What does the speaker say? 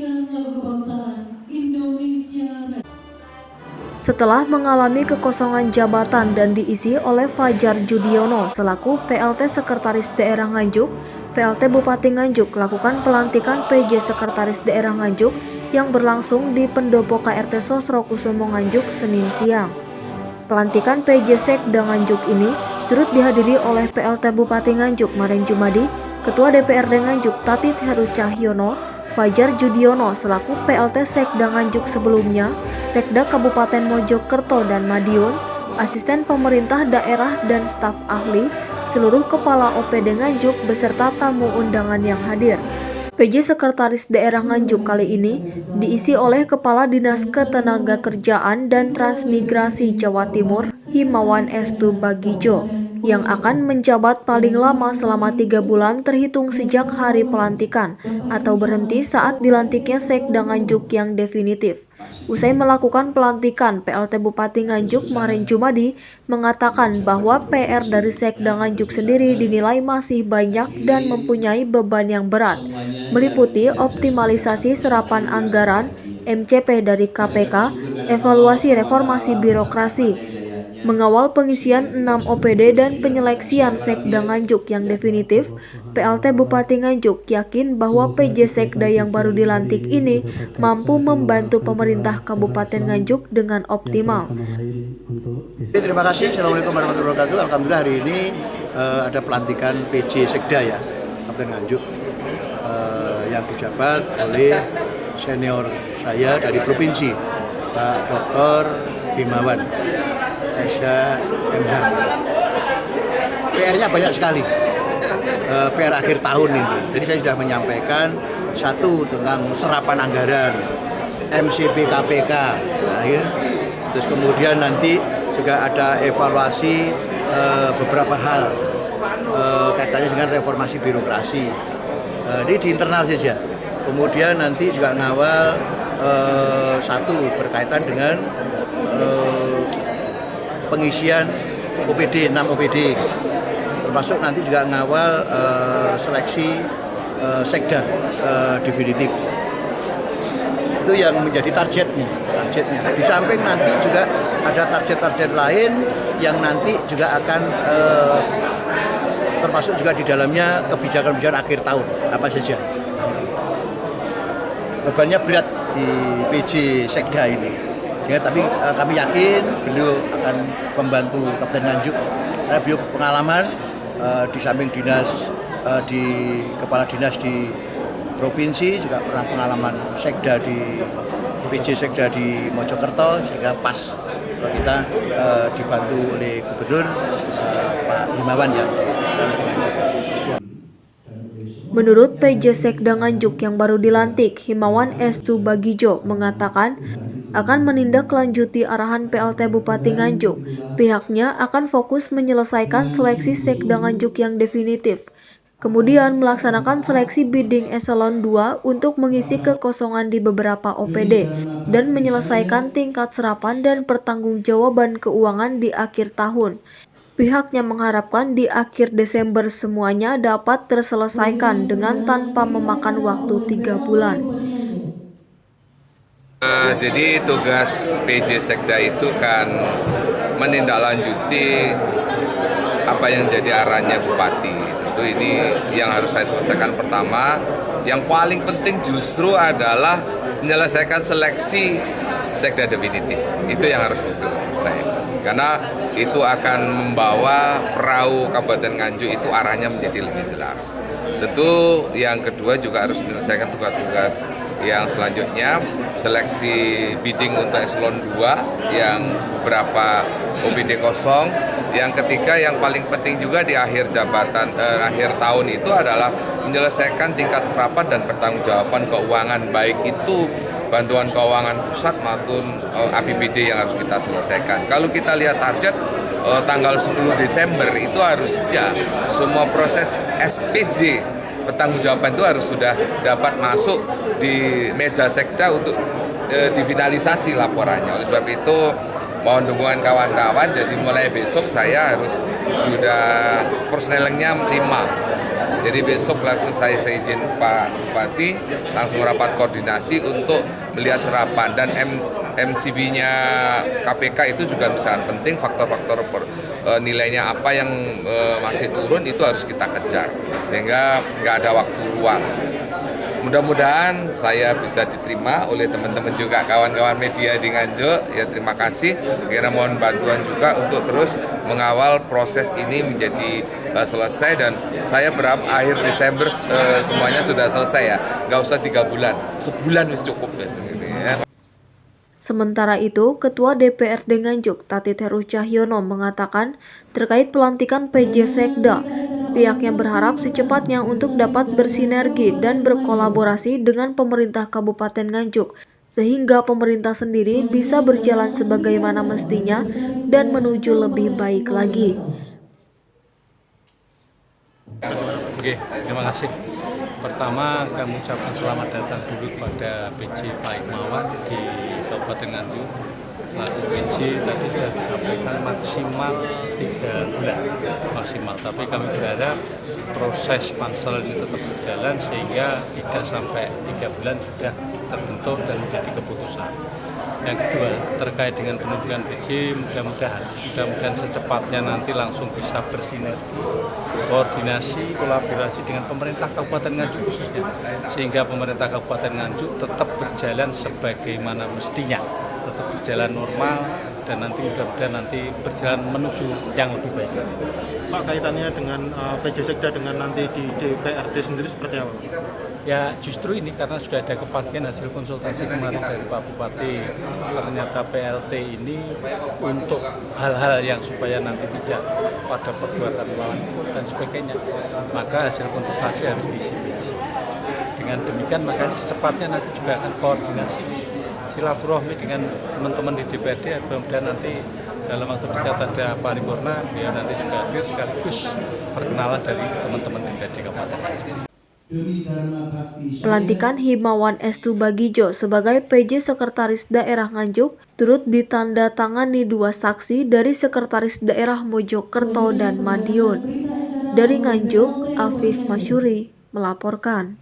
menyanyikan lagu kebangsaan Indonesia. Setelah mengalami kekosongan jabatan dan diisi oleh Fajar Judiono selaku PLT Sekretaris Daerah Nganjuk, PLT Bupati Nganjuk lakukan pelantikan PJ Sekretaris Daerah Nganjuk yang berlangsung di Pendopo KRT Sosrokusumo Nganjuk Senin siang. Pelantikan PJ Sekda Nganjuk ini turut dihadiri oleh PLT Bupati Nganjuk Maren Jumadi, Ketua DPRD Nganjuk Tatit Heru Cahyono, Fajar Judiono selaku PLT Sekda Nganjuk sebelumnya, Sekda Kabupaten Mojokerto dan Madiun, asisten pemerintah daerah dan staf ahli, seluruh kepala OPD Nganjuk beserta tamu undangan yang hadir. PJ Sekretaris Daerah Nganjuk kali ini diisi oleh Kepala Dinas Ketenagakerjaan dan Transmigrasi Jawa Timur, Himawan Estu Bagijo, yang akan menjabat paling lama selama 3 bulan terhitung sejak hari pelantikan atau berhenti saat dilantiknya Sekda Nganjuk yang definitif. Usai melakukan pelantikan, PLT Bupati Nganjuk Maren Jumadi mengatakan bahwa PR dari Sekda Nganjuk sendiri dinilai masih banyak dan mempunyai beban yang berat, meliputi optimalisasi serapan anggaran, MCP dari KPK, evaluasi reformasi birokrasi, mengawal pengisian 6 OPD dan penyeleksian Sekda Nganjuk yang definitif. PLT Bupati Nganjuk yakin bahwa PJ Sekda yang baru dilantik ini mampu membantu pemerintah Kabupaten Nganjuk dengan optimal. Terima kasih. Assalamualaikum warahmatullahi wabarakatuh. Alhamdulillah hari ini ada pelantikan PJ Sekda ya, Kabupaten Nganjuk yang dijabat oleh senior saya dari provinsi, Pak Dr. Himawan SH.MH. PR-nya banyak sekali, PR akhir tahun ini. Jadi saya sudah menyampaikan satu tentang serapan anggaran, MCP KPK, terus kemudian nanti juga ada evaluasi beberapa hal kaitannya dengan reformasi birokrasi. Ini di internal saja. Kemudian nanti juga ngawal satu berkaitan dengan pengisian OPD, 6 OPD, termasuk nanti juga ngawal seleksi Sekda definitif. Itu yang menjadi targetnya. Di samping nanti juga ada target-target lain yang nanti juga akan termasuk juga di dalamnya kebijakan-kebijakan akhir tahun apa saja. Bebannya berat di PJ Sekda ini. Tapi kami yakin beliau akan membantu Kabupaten Nganjuk karena beliau pengalaman di samping dinas di kepala dinas di provinsi, juga pernah pengalaman Sekda di PJ Sekda di Mojokerto, sehingga pas kalau kita dibantu oleh Gubernur Pak Himawan ya. Menurut PJ Sekda Nganjuk yang baru dilantik, Himawan Estu Bagijo mengatakan akan menindaklanjuti arahan PLT Bupati Nganjuk. Pihaknya akan fokus menyelesaikan seleksi Sekda Nganjuk yang definitif, kemudian melaksanakan seleksi bidding eselon 2 untuk mengisi kekosongan di beberapa OPD, dan menyelesaikan tingkat serapan dan pertanggungjawaban keuangan di akhir tahun. Pihaknya mengharapkan di akhir Desember semuanya dapat terselesaikan dengan tanpa memakan waktu 3 bulan. Jadi tugas PJ Sekda itu kan menindaklanjuti apa yang jadi arahannya Bupati. Tentu ini yang harus saya selesaikan pertama. Yang paling penting justru adalah menyelesaikan seleksi Sekda definitif. Itu yang harus selesai. Karena itu akan membawa perahu Kabupaten Nganjuk itu arahnya menjadi lebih jelas. Tentu yang kedua juga harus menyelesaikan tugas-tugas yang selanjutnya, seleksi bidding untuk eselon 2 yang beberapa OPD kosong. Yang ketiga yang paling penting juga di akhir jabatan akhir tahun itu adalah menyelesaikan tingkat serapan dan pertanggungjawaban keuangan, baik itu bantuan keuangan pusat maupun APBD yang harus kita selesaikan. Kalau kita lihat target tanggal 10 Desember itu harus ya semua proses SPJ pertanggungjawaban itu harus sudah dapat masuk di meja Sekda untuk difinalisasi laporannya. Oleh sebab itu mohon dukungan kawan-kawan, jadi mulai besok saya harus sudah persnelingnya 5 Jadi besok langsung saya izin Pak Bupati, langsung rapat koordinasi untuk melihat serapan, dan MCB-nya KPK itu juga sangat penting, faktor-faktor nilainya apa yang masih turun itu harus kita kejar, sehingga nggak ada waktu luang. Mudah-mudahan saya bisa diterima oleh teman-teman juga, kawan-kawan media di Nganjuk. Ya, terima kasih. Kira mohon bantuan juga untuk terus mengawal proses ini menjadi selesai, dan saya berharap akhir Desember semuanya sudah selesai ya. Nggak usah 3 bulan, sebulan wis cukup gitu ya. Sementara itu, Ketua DPRD Nganjuk, Tati Teru Cahyono mengatakan terkait pelantikan PJ Sekda, pihaknya berharap secepatnya untuk dapat bersinergi dan berkolaborasi dengan pemerintah Kabupaten Nganjuk, sehingga pemerintah sendiri bisa berjalan sebagaimana mestinya dan menuju lebih baik lagi. Oke, terima kasih. Pertama, kami ucapkan selamat datang dulu kepada PJ Pak Hikmawan di Kabupaten Nganjuk. Lalu PJ tadi sudah disampaikan maksimal 3 bulan maksimal, tapi kami berharap proses pansel ini tetap berjalan sehingga 3 sampai 3 bulan sudah terbentuk dan menjadi keputusan. Yang kedua, terkait dengan penunjukan PJ, mudah-mudahan secepatnya nanti langsung bisa bersinergi, koordinasi, kolaborasi dengan pemerintah Kabupaten Nganjuk khususnya, sehingga pemerintah Kabupaten Nganjuk tetap berjalan sebagaimana mestinya, tetap berjalan normal, dan nanti mudah-mudahan nanti berjalan menuju yang lebih baik. Pak, kaitannya dengan PJ Sekda dengan nanti di DPRD sendiri seperti apa? Ya, justru ini karena sudah ada kepastian hasil konsultasi kemarin dari Pak Bupati, ternyata PLT ini untuk hal-hal yang supaya nanti tidak pada perbuatan melawan dan sebagainya, maka hasil konsultasi harus diisi PJ. Dengan demikian makanya secepatnya nanti juga akan koordinasi silaturahmi dengan teman-teman di DPRD, mudah-mudahan nanti dalam waktu dekat ada paripurna, biar nanti juga hadir sekaligus perkenalan dari teman-teman DPRD Kabupaten Nganjuk. Pelantikan Himawan Estubagijo sebagai PJ Sekretaris Daerah Nganjuk turut ditandatangani 2 saksi dari Sekretaris Daerah Mojokerto dan Madiun. Dari Nganjuk, Afif Masyuri melaporkan.